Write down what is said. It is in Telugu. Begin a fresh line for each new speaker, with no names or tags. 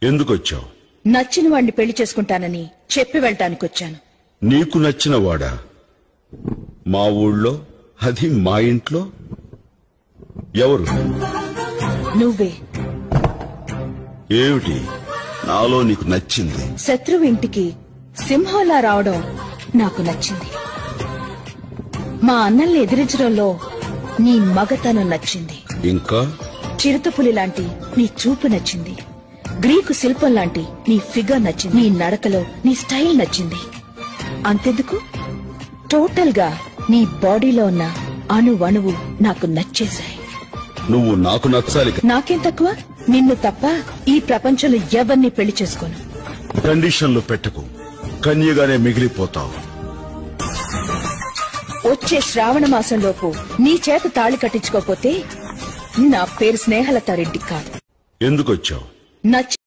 ఎందుకొచ్చావు?
నచ్చిన వాడిని పెళ్లి చేసుకుంటానని చెప్పి వెళ్ళటానికొచ్చాను.
నీకు నచ్చిన వాడా? మా ఊళ్ళో, అది మా ఇంట్లో? ఎవరు?
నువ్వే.
ఏమిటి నాలో నీకు నచ్చింది?
శత్రువు ఇంటికి సింహంలా రావడం నాకు నచ్చింది. మా అన్నల్ని ఎదిరించడంలో నీ మగతనం నచ్చింది.
ఇంకా?
చిరుతపులి లాంటి నీ చూపు నచ్చింది. గ్రీకు శిల్పం లాంటి నీ ఫిగర్ నచ్చింది. నీ నడకలో నీ స్టైల్ నచ్చింది. అంతెందుకు, టోటల్ గా నీ బాడీలో ఉన్న అణువణువు నాకు నచ్చేశాయి.
నువ్వు నాకు నచ్చాలి.
నాకేం తక్కువ? నిన్ను తప్ప ఈ ప్రపంచంలో ఎవరిని పెళ్లి చేసుకోను.
కండిషన్లు పెట్టకు, కన్యగానే మిగిలిపోతావు.
వచ్చే శ్రావణ మాసంలోపు నీ చేత తాళి కట్టించుకోపోతే నా పేరు స్నేహలతారెడ్డి కాదు.
ఎందుకొచ్చావు?
నచ్చి